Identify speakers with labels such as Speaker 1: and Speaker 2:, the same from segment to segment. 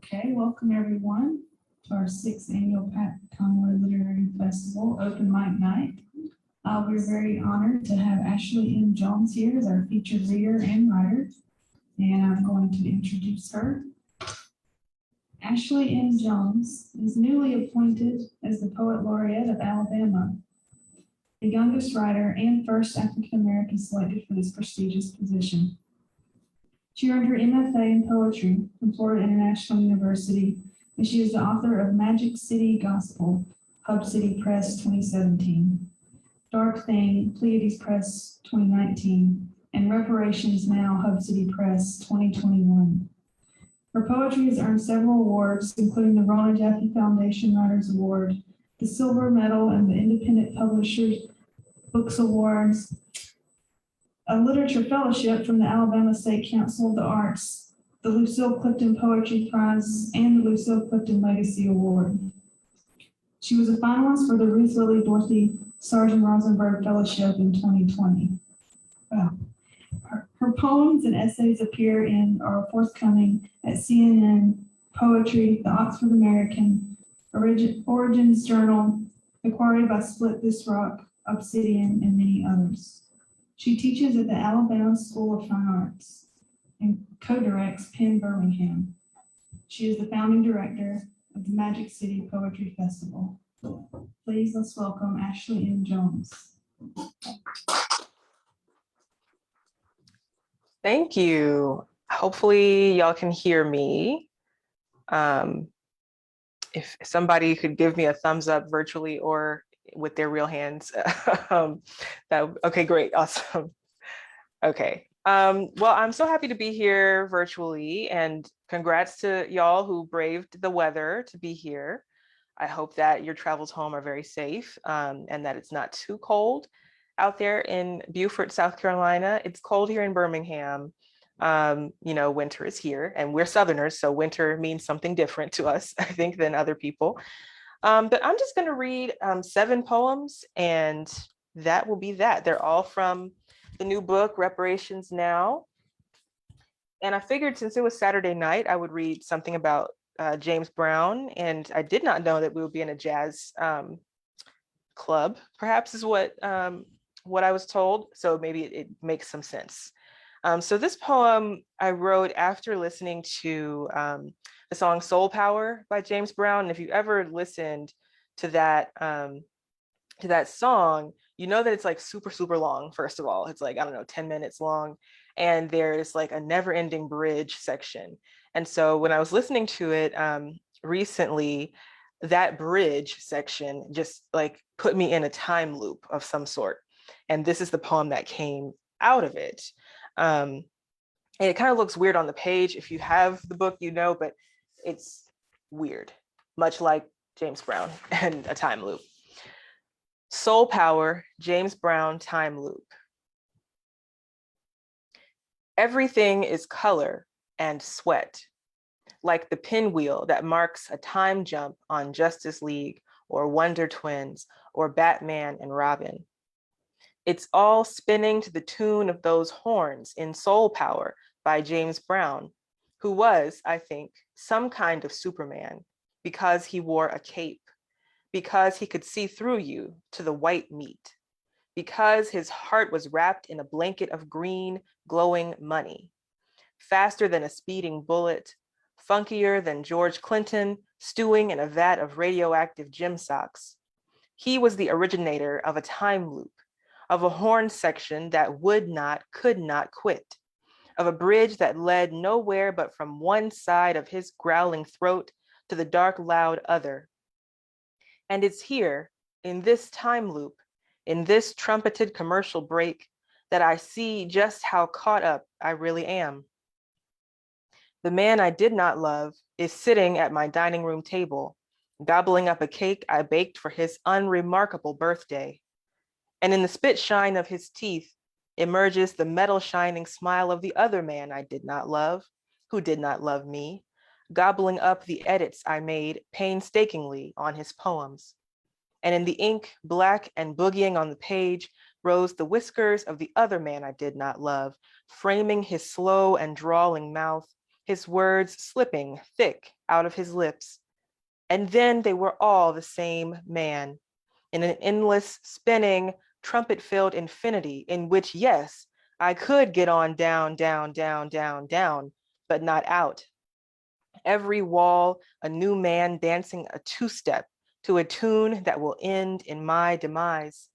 Speaker 1: Okay, welcome everyone to our 6th annual Pat Conroy Literary Festival Open Mic Night. We're very honored to have Ashley M. Jones here as our featured reader and writer, and I'm going to introduce her. Ashley M. Jones is newly appointed as the Poet Laureate of Alabama, the youngest writer and first African American selected for this prestigious position. She earned her MFA in poetry from Florida International University, and she is the author of Magic City Gospel, Hub City Press 2017, Dark Thing, Pleiades Press 2019, and Reparations Now, Hub City Press 2021. Her poetry has earned several awards, including the Rona Jaffe Foundation Writers Award, the Silver Medal, and the Independent Publishers Books Awards, a Literature Fellowship from the Alabama State Council of the Arts, the Lucille Clifton Poetry Prize, and the Lucille Clifton Legacy Award. She was a finalist for the Ruth Lilly Dorothy Sargent Rosenberg Fellowship in 2020. Wow. Her poems and essays appear in or are forthcoming at CNN, Poetry, the Oxford American, Origins Journal, Acquired by Split This Rock, Obsidian, and many others. She teaches at the Alabama School of Fine Arts and co-directs Penn Birmingham. She is the founding director of the Magic City Poetry Festival. Please let's welcome Ashley M. Jones.
Speaker 2: Thank you. Hopefully y'all can hear me. If somebody could give me a thumbs up virtually or with their real hands, okay, great, awesome. Okay, well, I'm so happy to be here virtually, and congrats to y'all who braved the weather to be here. I hope that your travels home are very safe and that it's not too cold out there in Beaufort, South Carolina. It's cold here in Birmingham. You know, winter is here, and we're Southerners, so winter means something different to us, I think, than other people. But I'm just gonna read 7 poems, and that will be that. They're all from the new book, Reparations Now. And I figured since it was Saturday night, I would read something about James Brown, and I did not know that we would be in a jazz club, perhaps is what I was told, so maybe it makes some sense. So this poem I wrote after listening to the song Soul Power by James Brown. And if you ever listened to that song, you know that it's like super, super long. First of all, it's like, I don't know, 10 minutes long. And there's like a never ending bridge section. And so when I was listening to it recently, that bridge section just like put me in a time loop of some sort. And this is the poem that came out of it. And it kind of looks weird on the page. If you have the book, you know, but it's weird, much like James Brown and a time loop. Soul Power, James Brown time loop. Everything is color and sweat, like the pinwheel that marks a time jump on Justice League or Wonder Twins or Batman and Robin. It's all spinning to the tune of those horns in Soul Power by James Brown, who was, I think, some kind of Superman because he wore a cape, because he could see through you to the white meat, because his heart was wrapped in a blanket of green, glowing money, faster than a speeding bullet, funkier than George Clinton stewing in a vat of radioactive gym socks. He was the originator of a time loop, of a horn section that would not, could not quit, of a bridge that led nowhere but from one side of his growling throat to the dark, loud other. And it's here, in this time loop, in this trumpeted commercial break, that I see just how caught up I really am. The man I did not love is sitting at my dining room table, gobbling up a cake I baked for his unremarkable birthday. And in the spit shine of his teeth emerges the metal shining smile of the other man I did not love, who did not love me, gobbling up the edits I made painstakingly on his poems. And in the ink, black and boogieing on the page, rose the whiskers of the other man I did not love, framing his slow and drawling mouth, his words slipping thick out of his lips. And then they were all the same man, in an endless, spinning, trumpet-filled infinity in which, yes, I could get on down, down, down, down, down, but not out. Every wall, a new man dancing a two-step to a tune that will end in my demise.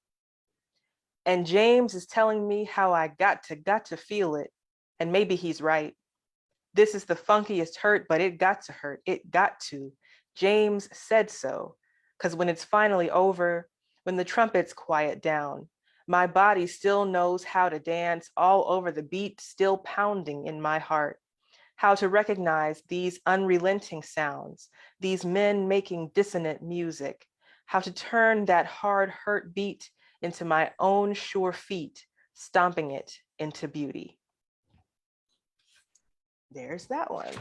Speaker 2: And James is telling me how I got to feel it. And maybe he's right. This is the funkiest hurt, but it got to hurt. It got to. James said so. Because when it's finally over, when the trumpets quiet down, my body still knows how to dance all over the beat still pounding in my heart. How to recognize these unrelenting sounds, these men making dissonant music, how to turn that hard hurt beat into my own sure feet, stomping it into beauty. There's that one.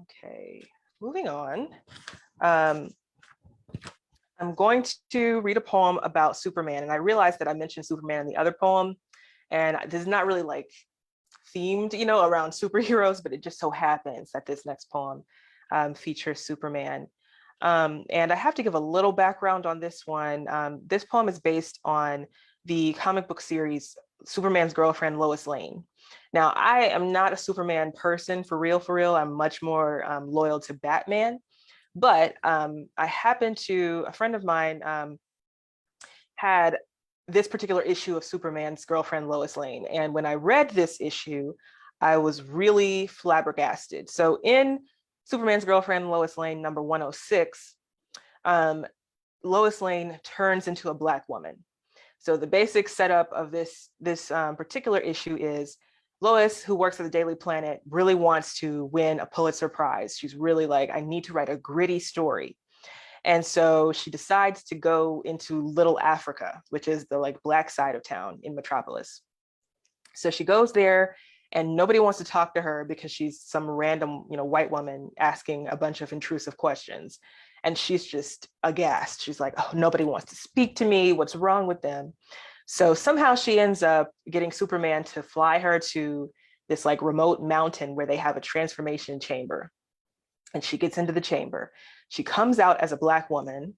Speaker 2: Okay, moving on. I'm going to read a poem about Superman, and I realized that I mentioned Superman in the other poem, and this is not really like themed, around superheroes, but it just so happens that this next poem features Superman. And I have to give a little background on this one. This poem is based on the comic book series Superman's girlfriend, Lois Lane. Now, I am not a Superman person for real. I'm much more loyal to Batman. But I happened to, a friend of mine had this particular issue of Superman's girlfriend, Lois Lane. And when I read this issue, I was really flabbergasted. So in Superman's girlfriend, Lois Lane, number 106, Lois Lane turns into a Black woman. So the basic setup of this particular issue is Lois, who works at the Daily Planet, really wants to win a Pulitzer Prize. She's really like, I need to write a gritty story. And so she decides to go into Little Africa, which is the like Black side of town in Metropolis. So she goes there and nobody wants to talk to her because she's some random, white woman asking a bunch of intrusive questions. And she's just aghast. She's like, oh, nobody wants to speak to me. What's wrong with them? So somehow she ends up getting Superman to fly her to this like remote mountain where they have a transformation chamber. And she gets into the chamber. She comes out as a Black woman.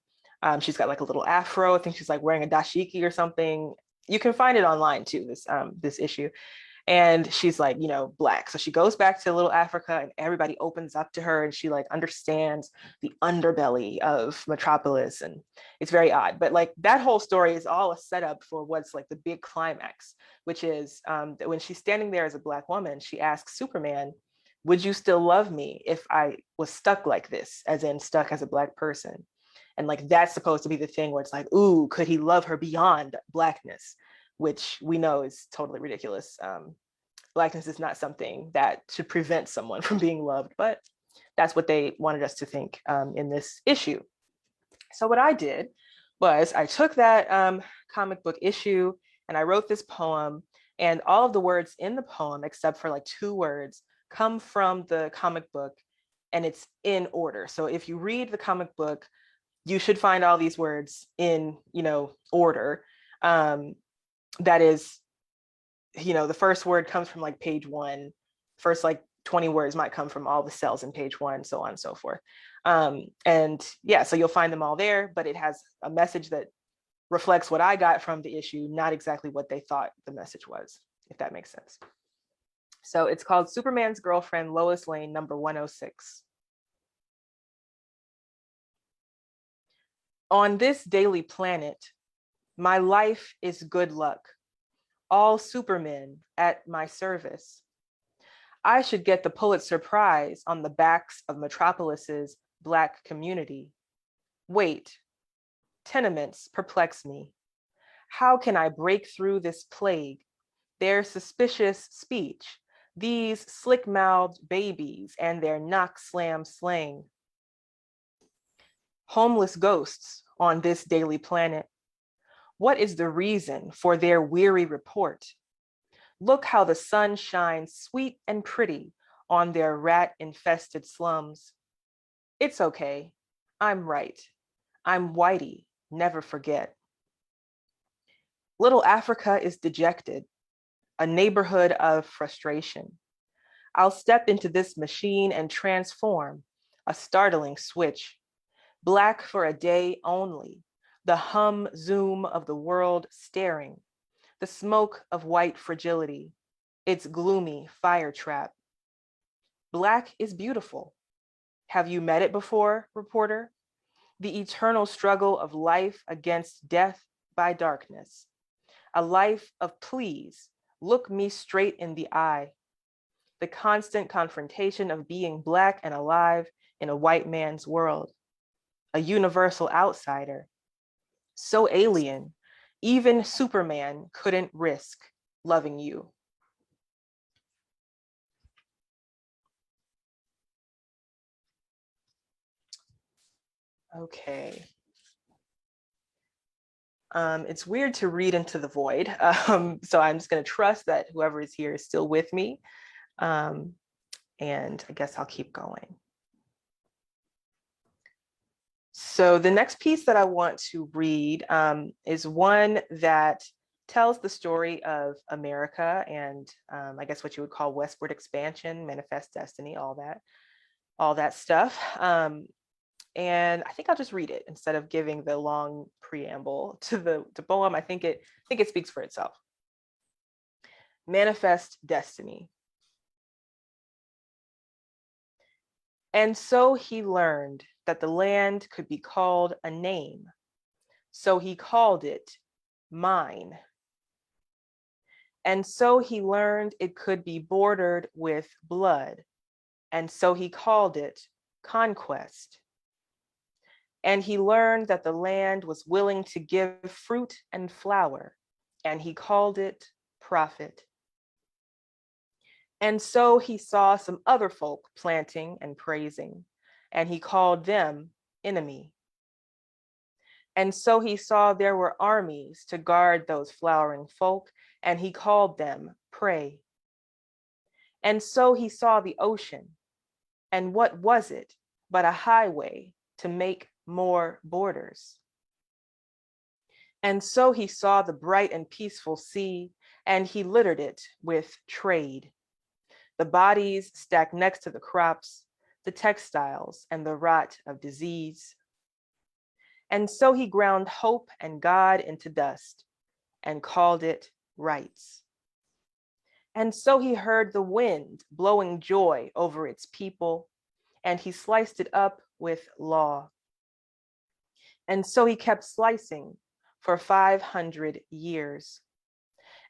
Speaker 2: She's got like a little afro. I think she's like wearing a dashiki or something. You can find it online too, this issue. And she's like, Black. So she goes back to Little Africa and everybody opens up to her and she like understands the underbelly of Metropolis. And it's very odd. But like that whole story is all a setup for what's like the big climax, which is that when she's standing there as a Black woman, she asks Superman, would you still love me if I was stuck like this, as in stuck as a Black person? And like that's supposed to be the thing where it's like, ooh, could he love her beyond Blackness? Which we know is totally ridiculous. Blackness is not something that should prevent someone from being loved, but that's what they wanted us to think in this issue. So what I did was I took that comic book issue and I wrote this poem, and all of the words in the poem, except for like 2 words, come from the comic book, and it's in order. So if you read the comic book, you should find all these words in, order. That is, the first word comes from like page 1, first like 20 words might come from all the cells in page 1, so on and so forth. And yeah, so you'll find them all there, but it has a message that reflects what I got from the issue, not exactly what they thought the message was, if that makes sense. So it's called Superman's Girlfriend, Lois Lane, number 106. On this daily planet, my life is good luck. All supermen at my service. I should get the Pulitzer Prize on the backs of Metropolis's Black community. Wait, tenements perplex me. How can I break through this plague? Their suspicious speech, these slick-mouthed babies and their knock-slam slang. Homeless ghosts on this daily planet. What is the reason for their weary report? Look how the sun shines sweet and pretty on their rat-infested slums. It's okay, I'm right. I'm Whitey, never forget. Little Africa is dejected. a neighborhood of frustration. I'll step into this machine and transform, a startling switch. Black for a day only, the hum zoom of the world staring, the smoke of white fragility, its gloomy fire trap. Black is beautiful. Have you met it before, reporter? The eternal struggle of life against death by darkness. A life of please, look me straight in the eye. The constant confrontation of being Black and alive in a white man's world. A universal outsider. So alien, even Superman couldn't risk loving you. Okay. It's weird to read into the void. So I'm just gonna trust that whoever is here is still with me. And I guess I'll keep going. So the next piece that I want to read is one that tells the story of America and I guess what you would call westward expansion, manifest destiny, all that stuff. And I think I'll just read it instead of giving the long preamble to the poem. I think it speaks for itself. Manifest destiny. And so he learned that the land could be called a name. So he called it mine. And so he learned it could be bordered with blood. And so he called it conquest. And he learned that the land was willing to give fruit and flower, and he called it profit. And so he saw some other folk planting and praising, and he called them enemy. And so he saw there were armies to guard those flowering folk, and he called them prey. And so he saw the ocean, and what was it but a highway to make more borders? And so he saw the bright and peaceful sea, and he littered it with trade. The bodies stacked next to the crops, the textiles, and the rot of disease. And so he ground hope and God into dust and called it rights. And so he heard the wind blowing joy over its people, and he sliced it up with law. And so he kept slicing for 500 years.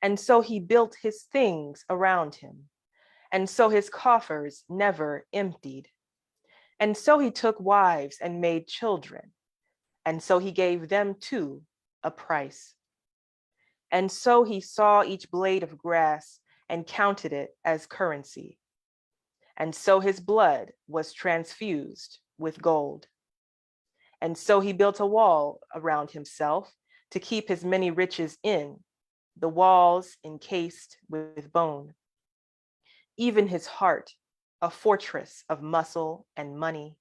Speaker 2: And so he built his things around him. And so his coffers never emptied. And so he took wives and made children. And so he gave them too a price. And so he saw each blade of grass and counted it as currency. And so his blood was transfused with gold. And so he built a wall around himself to keep his many riches in, the walls encased with bone. Even his heart, a fortress of muscle and money.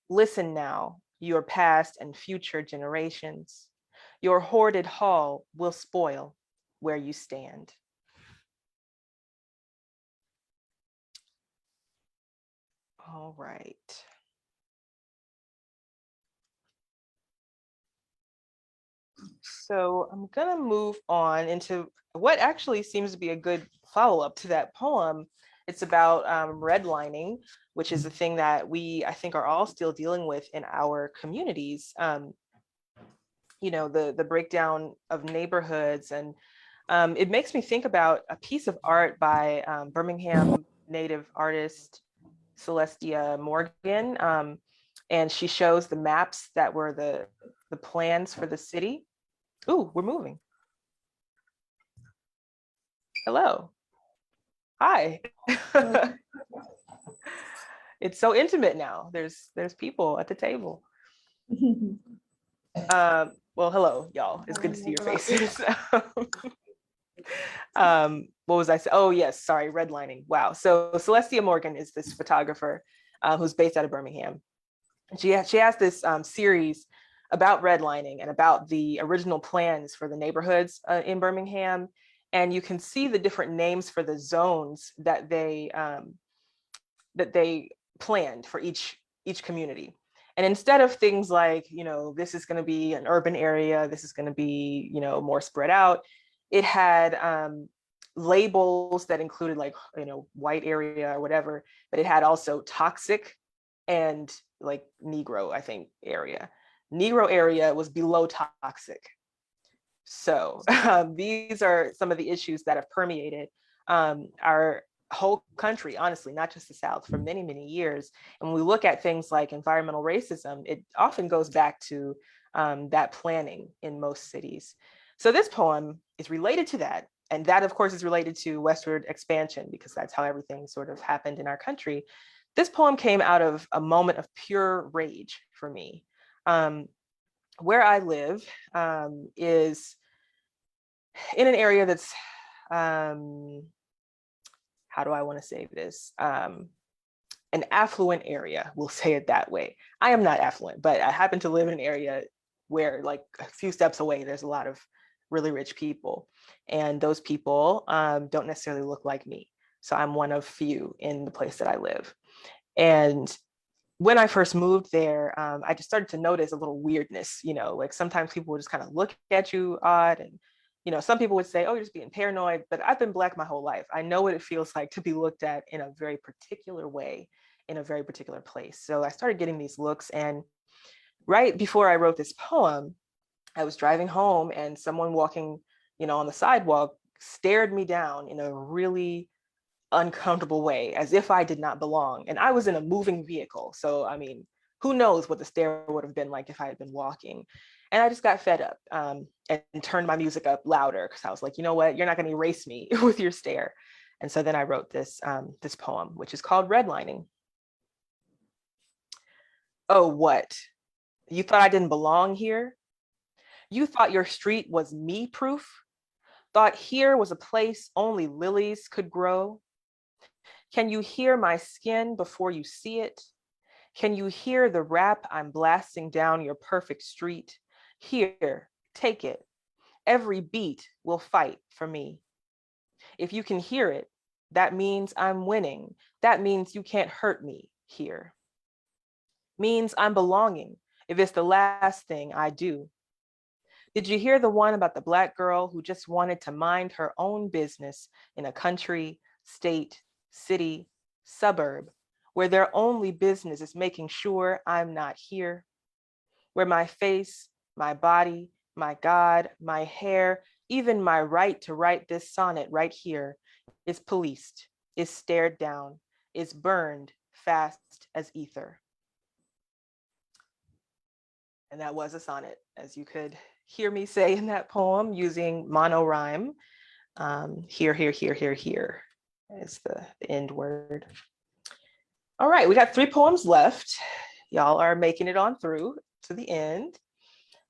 Speaker 2: Listen now, your past and future generations. Your hoarded hall will spoil where you stand. All right. So I'm gonna move on into what actually seems to be a good follow-up to that poem. It's about redlining, which is a thing that we, I think, are all still dealing with in our communities. You know, the breakdown of neighborhoods. And it makes me think about a piece of art by Birmingham native artist Celestia Morgan. And she shows the maps that were the plans for the city. Ooh, we're moving. Hello. Hi. It's so intimate now. There's people at the table. Well, hello, y'all. It's good to see your faces. What was I saying? Oh, yes, sorry, redlining. Wow. So Celestia Morgan is this photographer who's based out of Birmingham. She has this series about redlining and about the original plans for the neighborhoods in Birmingham. And you can see the different names for the zones that they planned for each community. And instead of things like, this is going to be an urban area, this is going to be, more spread out, it had labels that included like, white area or whatever, but it had also toxic and like Negro, I think, area. Negro area was below toxic. So these are some of the issues that have permeated our whole country, honestly, not just the South, for many, many years. And when we look at things like environmental racism, it often goes back to that planning in most cities. So this poem is related to that. And that, of course, is related to westward expansion, because that's how everything sort of happened in our country. This poem came out of a moment of pure rage for me. Where I live is in an area that's, how do I want to say this? An affluent area, we'll say it that way. I am not affluent, but I happen to live in an area where, like, a few steps away, there's a lot of really rich people. And those people don't necessarily look like me. So I'm one of few in the place that I live. And when I first moved there, I just started to notice a little weirdness, like sometimes people would just kind of look at you odd. And, some people would say, oh, you're just being paranoid, but I've been Black my whole life. I know what it feels like to be looked at in a very particular way, in a very particular place. So I started getting these looks. And right before I wrote this poem, I was driving home and someone walking, on the sidewalk stared me down in a really uncomfortable way, as if I did not belong. And I was in a moving vehicle. So, I mean, who knows what the stare would have been like if I had been walking. And I just got fed up and turned my music up louder, because I was like, you know what, you're not going to erase me with your stare. And so then I wrote this, this poem, which is called Redlining. Oh, what? You thought I didn't belong here? You thought your street was me-proof? Thought here was a place only lilies could grow? Can you hear my skin before you see it? Can you hear the rap I'm blasting down your perfect street? Here, take it. Every beat will fight for me. If you can hear it, that means I'm winning. That means you can't hurt me here. Means I'm belonging if it's the last thing I do. Did you hear the one about the Black girl who just wanted to mind her own business in a country, state, city, suburb, where their only business is making sure I'm not here, where my face, my body, my God, my hair, even my right to write this sonnet right here is policed, is stared down, is burned fast as ether. And that was a sonnet, as you could hear me say in that poem, using monorhyme. Here, here, here, here, here is the end word. All right, we got 3 poems left. Y'all are making it on through to the end.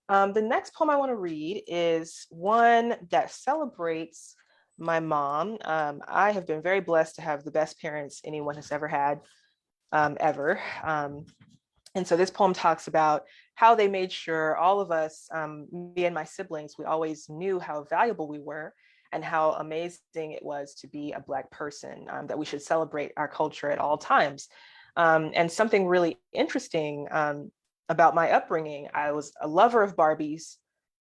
Speaker 2: The next poem I want to read is one that celebrates my mom. I have been very blessed to have the best parents anyone has ever had, ever. And so this poem talks about how they made sure all of us, me and my siblings, we always knew how valuable we were and how amazing it was to be a Black person, that we should celebrate our culture at all times. And something really interesting about my upbringing, I was a lover of Barbies.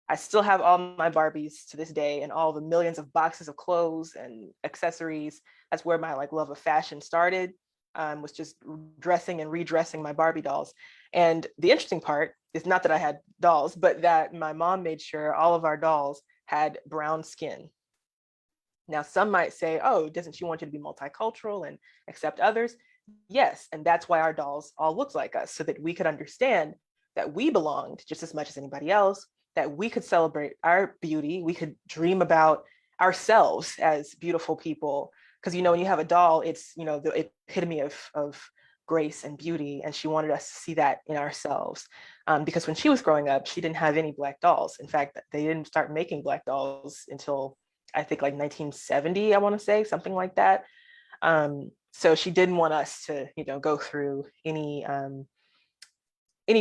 Speaker 2: I still have all my Barbies to this day and all the millions of boxes of clothes and accessories. That's where my love of fashion started. Was just dressing and redressing my Barbie dolls. And the interesting part is not that I had dolls, but that my mom made sure all of our dolls had brown skin. Now, some might say, oh, doesn't she want you to be multicultural and accept others? Yes, and that's why our dolls all looked like us, so that we could understand that we belonged just as much as anybody else, that we could celebrate our beauty, we could dream about ourselves as beautiful people. Because, when you have a doll, it's, the epitome of grace and beauty. And she wanted us to see that in ourselves. Because when she was growing up, she didn't have any Black dolls. In fact, they didn't start making Black dolls until I think 1970, I want to say, something like that. So she didn't want us to, go through any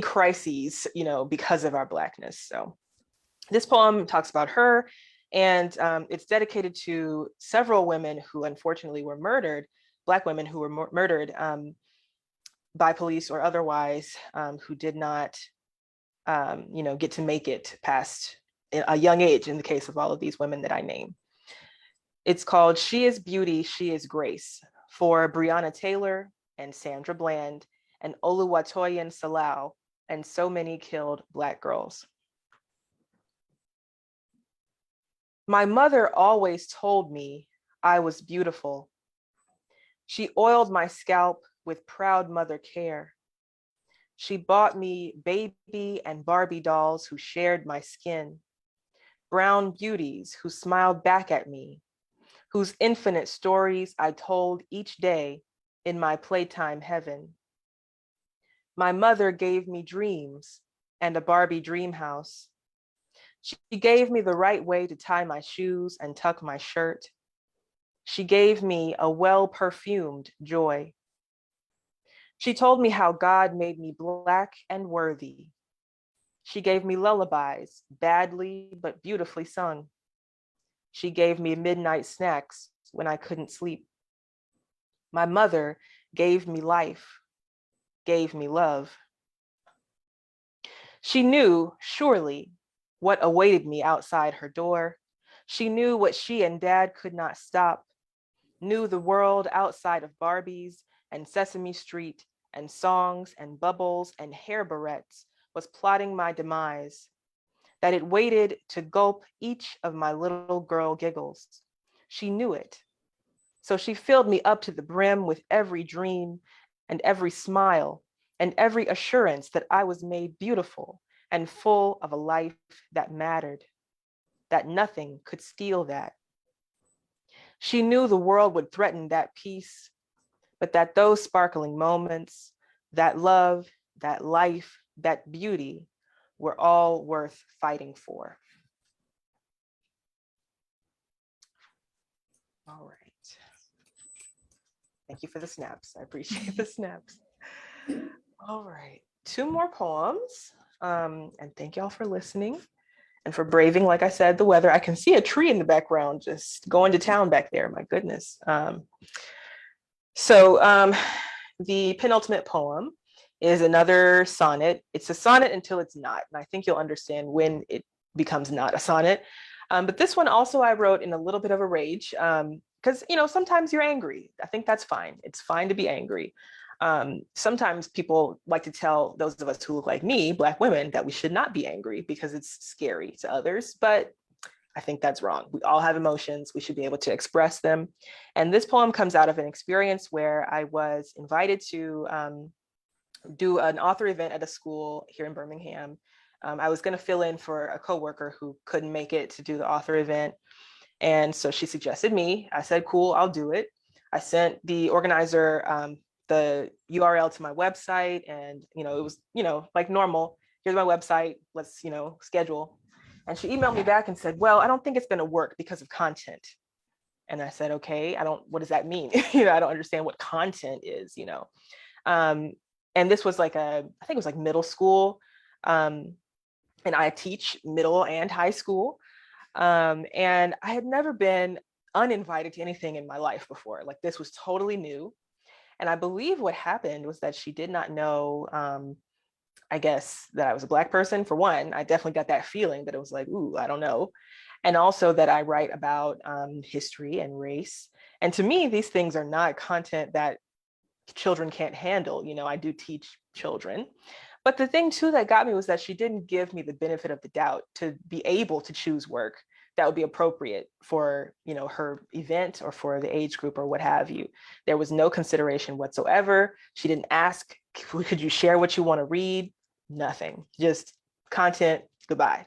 Speaker 2: crises, because of our Blackness. So this poem talks about her And it's dedicated to several women who unfortunately were murdered, Black women who were murdered by police or otherwise, who did not, get to make it past a young age in the case of all of these women that I name. It's called She is Beauty, She is Grace, for Breonna Taylor and Sandra Bland and Oluwatoyin Salau and so many killed Black girls. My mother always told me I was beautiful. She oiled my scalp with proud mother care. She bought me baby and Barbie dolls who shared my skin, brown beauties who smiled back at me, whose infinite stories I told each day in my playtime heaven. My mother gave me dreams and a Barbie dream house. She gave me the right way to tie my shoes and tuck my shirt. She gave me a well-perfumed joy. She told me how God made me Black and worthy. She gave me lullabies, badly but beautifully sung. She gave me midnight snacks when I couldn't sleep. My mother gave me life, gave me love. She knew, surely, what awaited me outside her door. She knew what she and Dad could not stop, knew the world outside of Barbies and Sesame Street and songs and bubbles and hair barrettes was plotting my demise, that it waited to gulp each of my little girl giggles. She knew it. So she filled me up to the brim with every dream and every smile and every assurance that I was made beautiful and full of a life that mattered, that nothing could steal that. She knew the world would threaten that peace, but that those sparkling moments, that love, that life, that beauty were all worth fighting for. All right. Thank you for the snaps. I appreciate the snaps. All right, 2 more poems. And thank y'all for listening and for braving, like I said, the weather. I can see a tree in the background just going to town back there, my goodness. So the penultimate poem is another sonnet. It's a sonnet until it's not, and I think you'll understand when it becomes not a sonnet. But this one also I wrote in a little bit of a rage, because sometimes you're angry. I think that's fine. It's fine to be angry. Sometimes people like to tell those of us who look like me, Black women, that we should not be angry because it's scary to others, but I think that's wrong. We all have emotions. We should be able to express them. And this poem comes out of an experience where I was invited to do an author event at a school here in Birmingham. I was going to fill in for a coworker who couldn't make it to do the author event. And so she suggested me. I said, cool, I'll do it. I sent the organizer the URL to my website, and it was like normal. Here's my website. Let's schedule. And she emailed me back and said, well, I don't think it's going to work because of content. And I said, okay, what does that mean? I don't understand what content is. And this was I think it was like middle school. And I teach middle and high school. And I had never been uninvited to anything in my life before. Like, this was totally new. And I believe what happened was that she did not know, I guess, that I was a Black person. For one, I definitely got that feeling that it was like, ooh, I don't know. And also that I write about history and race. And to me, these things are not content that children can't handle. I do teach children. But the thing too that got me was that she didn't give me the benefit of the doubt to be able to choose work that would be appropriate for her event or for the age group or what have you. There was no consideration whatsoever. She didn't ask, could you share what you want to read? Nothing, just content, goodbye.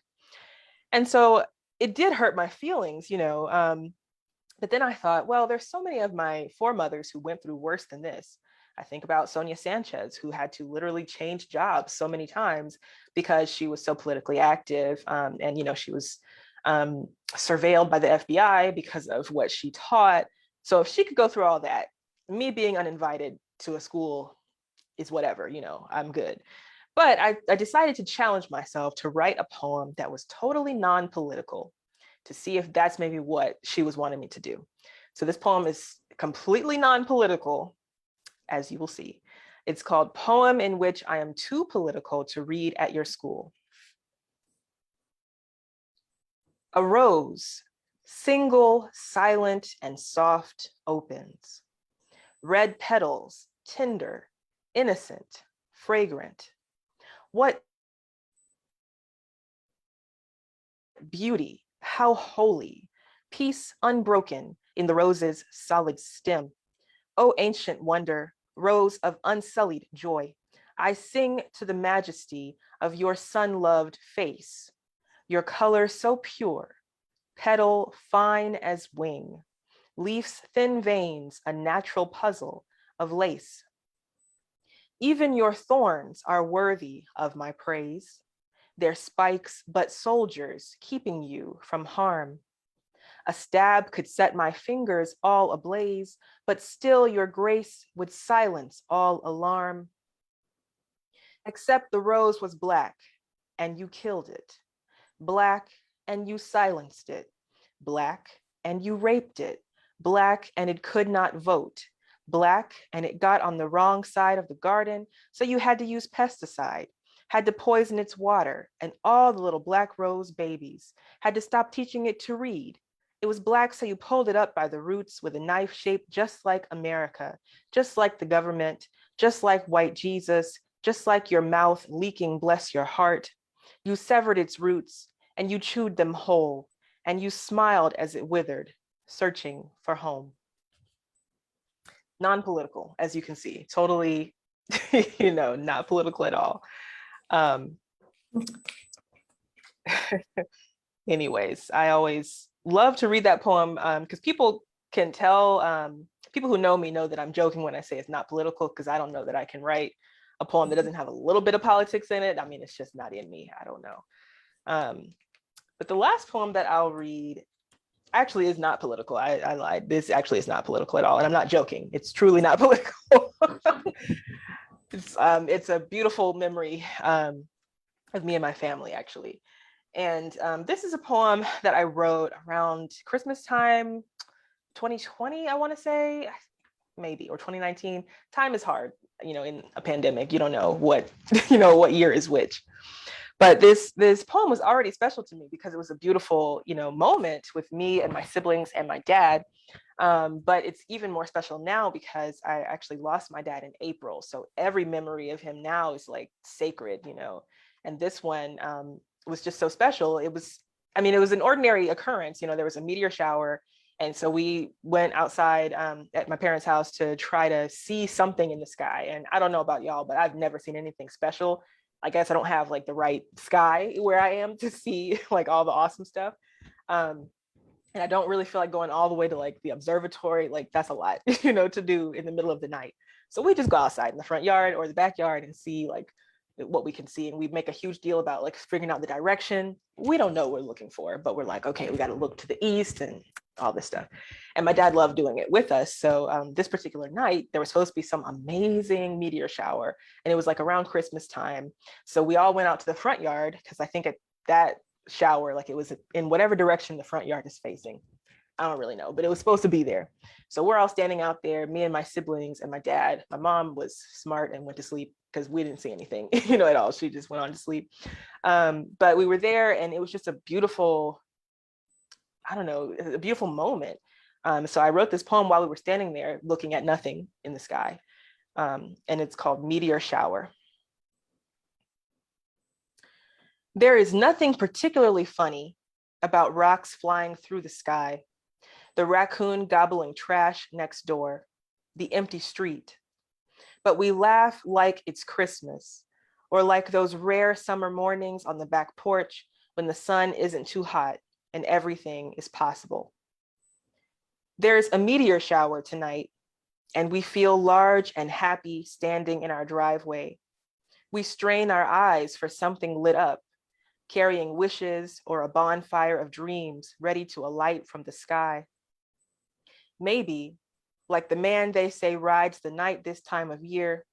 Speaker 2: And so it did hurt my feelings, but then I thought, well, there's so many of my foremothers who went through worse than this. I think about Sonia Sanchez, who had to literally change jobs so many times because she was so politically active. And she was surveilled by the FBI because of what she taught. So if she could go through all that, me being uninvited to a school is whatever, I'm good. But I decided to challenge myself to write a poem that was totally non-political. to see if that's maybe what she was wanting me to do. So this poem is completely non-political, as you will see. It's called Poem in Which I Am Too Political to Read at Your School. A rose, single, silent, and soft, opens. Red petals, tender, innocent, fragrant. What beauty, how holy, peace unbroken in the rose's solid stem. O ancient wonder, rose of unsullied joy, I sing to the majesty of your sun-loved face, your color so pure, petal fine as wing, leaf's thin veins a natural puzzle of lace. Even your thorns are worthy of my praise, their spikes but soldiers keeping you from harm. A stab could set my fingers all ablaze, but still your grace would silence all alarm. Except the rose was black and you killed it, black and you silenced it, black and you raped it, black and it could not vote, black and it got on the wrong side of the garden, so you had to use pesticide, had to poison its water, and all the little black rose babies had to stop teaching it to read. It was black, so you pulled it up by the roots with a knife shaped just like America, just like the government, just like white Jesus, just like your mouth leaking, bless your heart. You severed its roots and you chewed them whole, and you smiled as it withered, searching for home. Non-political, as you can see, totally, not political at all. Anyways, I always love to read that poem because people can tell, people who know me know that I'm joking when I say it's not political, because I don't know that I can write a poem that doesn't have a little bit of politics in it. I mean, it's just not in me. I don't know. But the last poem that I'll read actually is not political. I lied. This actually is not political at all. And I'm not joking. It's truly not political. It's a beautiful memory of me and my family, actually. And this is a poem that I wrote around Christmas time, 2020, I want to say, maybe, or 2019. Time is hard, in a pandemic. You don't know what, what year is which. But this poem was already special to me because it was a beautiful, moment with me and my siblings and my dad. But it's even more special now because I actually lost my dad in April. So every memory of him now is like sacred, and this one was just so special. It was an ordinary occurrence. There was a meteor shower. And so we went outside at my parents' house to try to see something in the sky. And I don't know about y'all, but I've never seen anything special. I guess I don't have like the right sky where I am to see like all the awesome stuff. And I don't really feel like going all the way to like the observatory. Like that's a lot, to do in the middle of the night. So we just go outside in the front yard or the backyard and see like what we can see. And we make a huge deal about like figuring out the direction. We don't know what we're looking for, but we're like, okay, we got to look to the east and all this stuff. And my dad loved doing it with us. So this particular night, there was supposed to be some amazing meteor shower. And it was like around Christmas time. So we all went out to the front yard because I think at that shower, like it was in whatever direction the front yard is facing. I don't really know, but it was supposed to be there. So we're all standing out there, me and my siblings and my dad. My mom was smart and went to sleep because we didn't see anything, at all. She just went on to sleep. But we were there and it was just a beautiful, a beautiful moment. So I wrote this poem while we were standing there looking at nothing in the sky. And it's called Meteor Shower. There is nothing particularly funny about rocks flying through the sky, the raccoon gobbling trash next door, the empty street. But we laugh like it's Christmas, or like those rare summer mornings on the back porch when the sun isn't too hot and everything is possible. There's a meteor shower tonight, and we feel large and happy standing in our driveway. We strain our eyes for something lit up, carrying wishes or a bonfire of dreams ready to alight from the sky. Maybe, like the man they say rides the night this time of year,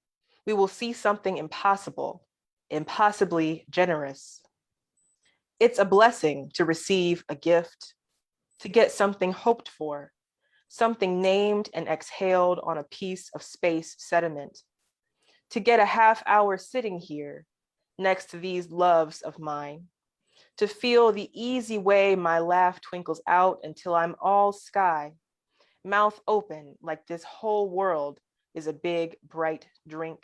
Speaker 2: we will see something impossible, impossibly generous. It's a blessing to receive a gift, to get something hoped for, something named and exhaled on a piece of space sediment, to get a half-hour sitting here next to these loves of mine, to feel the easy way my laugh twinkles out until I'm all sky, mouth open like this whole world is a big, bright drink.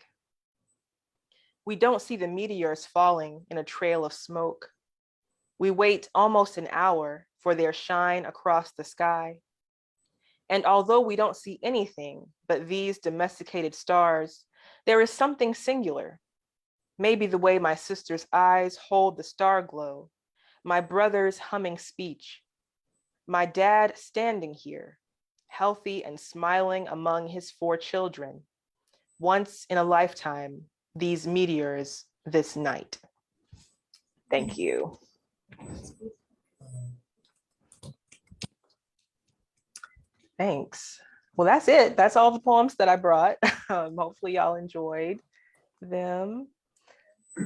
Speaker 2: We don't see the meteors falling in a trail of smoke. We wait almost an hour for their shine across the sky. And although we don't see anything but these domesticated stars, there is something singular. Maybe the way my sister's eyes hold the star glow, my brother's humming speech, my dad standing here, healthy and smiling among his 4 children. Once in a lifetime, these meteors this night. Thank you. Thanks. Well, that's it. That's all the poems that I brought. Hopefully y'all enjoyed them.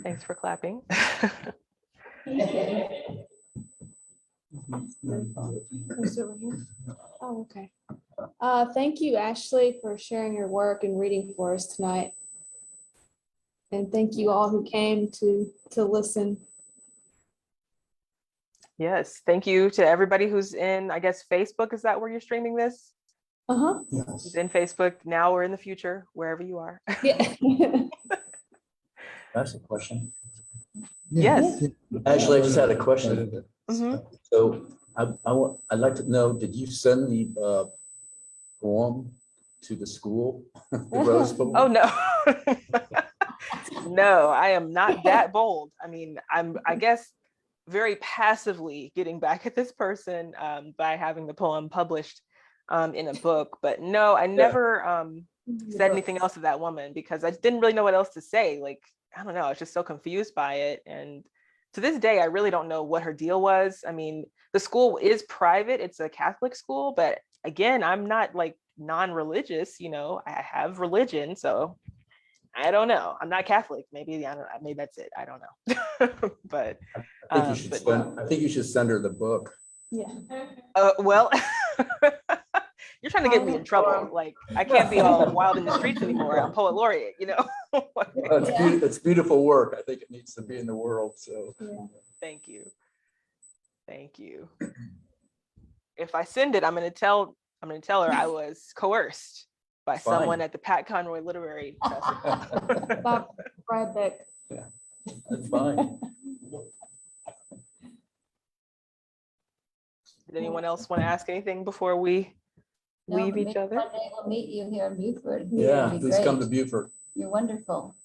Speaker 2: Thanks for clapping.
Speaker 3: Oh, okay. Thank you, Ashley, for sharing your work and reading for us tonight. And thank you all who came to listen.
Speaker 2: Yes, thank you to everybody who's in, I guess, Facebook. Is that where you're streaming this?
Speaker 3: Uh-huh.
Speaker 4: Yes.
Speaker 2: Who's in Facebook now or in the future, wherever you are.
Speaker 3: Yeah.
Speaker 4: That's a question.
Speaker 2: Yes.
Speaker 4: Actually, I just had a question.
Speaker 2: Mhm.
Speaker 4: So I'd like to know, did you send the poem to the school? The Rose poem?
Speaker 2: Oh, no. No, I am not that bold. I mean, I guess, very passively getting back at this person by having the poem published in a book. But no, I never said anything else to that woman because I didn't really know what else to say. Like, I don't know, I was just so confused by it. And to this day, I really don't know what her deal was. I mean, the school is private, it's a Catholic school, but again, I'm not like non-religious, you know, I have religion, so I don't know. I'm not Catholic. Maybe I don't. Maybe that's it. I don't know. But
Speaker 4: I think you should send her the book.
Speaker 3: Yeah.
Speaker 2: well, you're trying to get me in trouble. Like I can't be all wild in the streets anymore. I'm Poet Laureate, you know.
Speaker 4: It's beautiful work. I think it needs to be in the world. So
Speaker 2: Thank you. Thank you. If I send it, I'm gonna tell her I was coerced by someone at the Pat Conroy Literary Festival.
Speaker 3: Bob Bradbeck.
Speaker 4: Yeah, that's fine.
Speaker 2: Did anyone else want to ask anything before we leave each other?
Speaker 5: One day we'll meet you here in Beaufort.
Speaker 4: Yeah,
Speaker 5: It'd be
Speaker 4: please come to
Speaker 5: great.
Speaker 4: Beaufort.
Speaker 5: You're wonderful.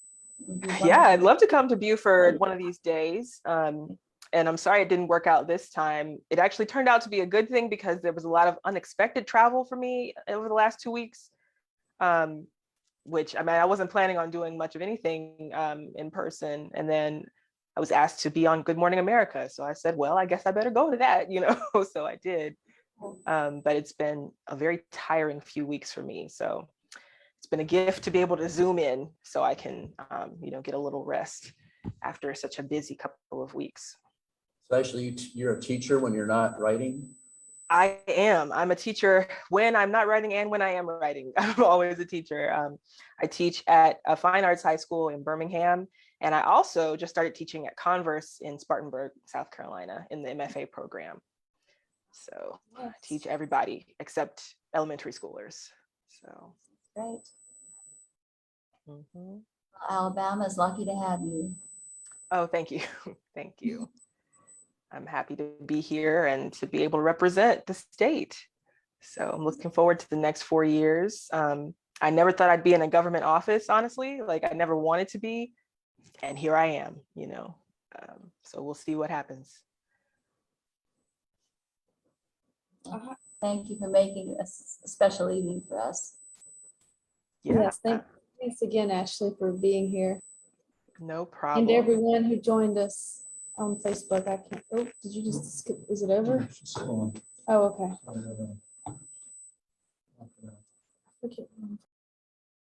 Speaker 5: It'd be
Speaker 2: Yeah, I'd
Speaker 5: wonderful.
Speaker 2: love to come to Beaufort one of these days. And I'm sorry it didn't work out this time. It actually turned out to be a good thing because there was a lot of unexpected travel for me over the last 2 weeks. Which I mean, I wasn't planning on doing much of anything in person. And then I was asked to be on Good Morning America. So I said, well, I guess I better go to that, you know, so I did. But it's been a very tiring few weeks for me. So it's been a gift to be able to zoom in so I can, you know, get a little rest after such a busy couple of weeks.
Speaker 4: So actually, you're a teacher when you're not writing?
Speaker 2: I am. I'm a teacher when I'm not writing and when I am writing. I'm always a teacher. I teach at a fine arts high school in Birmingham. And I also just started teaching at Converse in Spartanburg, South Carolina in the MFA program. So I teach everybody except elementary schoolers. So.
Speaker 5: Great.
Speaker 2: Mhm.
Speaker 5: Alabama's lucky to have you.
Speaker 2: Oh, thank you. Thank you. I'm happy to be here and to be able to represent the state. So I'm looking forward to the next 4 years. I never thought I'd be in a government office, honestly. Like I never wanted to be. And here I am, you know. So we'll see what happens.
Speaker 5: Thank you for making a special evening for us.
Speaker 2: Yeah,
Speaker 3: Yes, thanks again, Ashley, for being here.
Speaker 2: no problem.
Speaker 3: And everyone who joined us on Facebook. I can't, oh, did you just skip, is it over? Oh, okay.
Speaker 4: Uh,
Speaker 3: Okay.